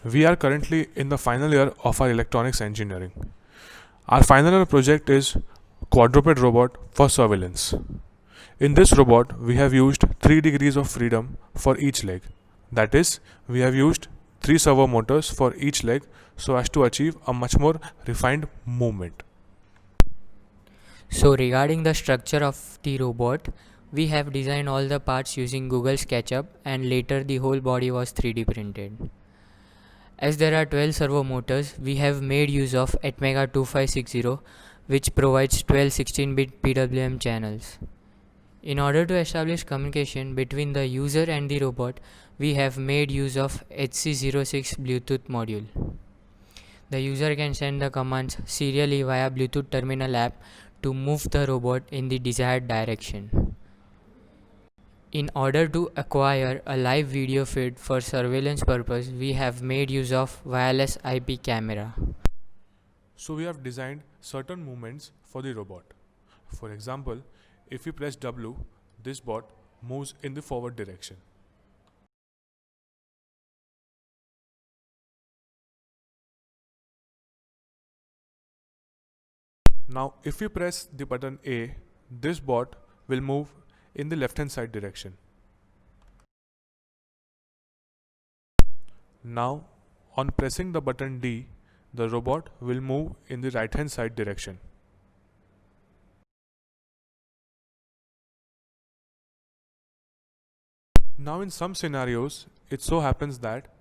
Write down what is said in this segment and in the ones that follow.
We are currently in the final year of our electronics engineering. Our final year project is quadruped robot for surveillance. In this robot, we have used 3 degrees of freedom for each leg. That is, we have used 3 servo motors for each leg so as to achieve a much more refined movement. So regarding the structure of the robot, we have designed all the parts using Google SketchUp and later the whole body was 3D printed. As there are 12 servo motors, we have made use of Atmega 2560 which provides 12 16-bit PWM channels. In order to establish communication between the user and the robot, we have made use of HC06 Bluetooth module. The user can send the commands serially via Bluetooth terminal app to move the robot in the desired direction. In order to acquire a live video feed for surveillance purpose, we have made use of wireless IP camera. So we have designed certain movements for the robot. For example, if we press W, this bot moves in the forward direction. Now if we press the button A, this bot will move in the left hand side direction. Now on pressing the button D, the robot will move in the right hand side direction. Now in some scenarios, it so happens that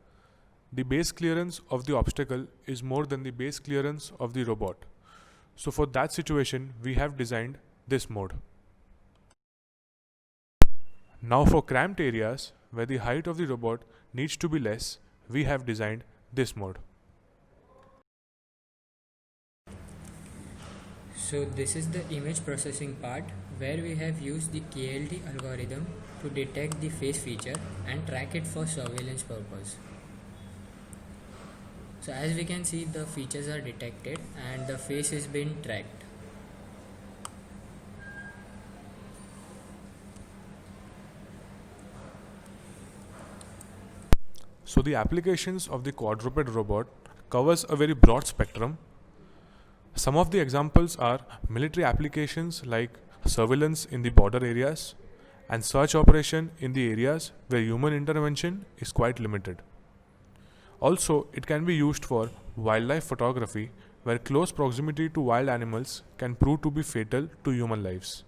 the base clearance of the obstacle is more than the base clearance of the robot. So for that situation, we have designed this mode. Now for cramped areas where the height of the robot needs to be less, we have designed this mode. So this is the image processing part where we have used the KLT algorithm to detect the face feature and track it for surveillance purpose. So as we can see, the features are detected and the face is being tracked. So the applications of the quadruped robot covers a very broad spectrum. Some of the examples are military applications like surveillance in the border areas and search operation in the areas where human intervention is quite limited. Also, it can be used for wildlife photography where close proximity to wild animals can prove to be fatal to human lives.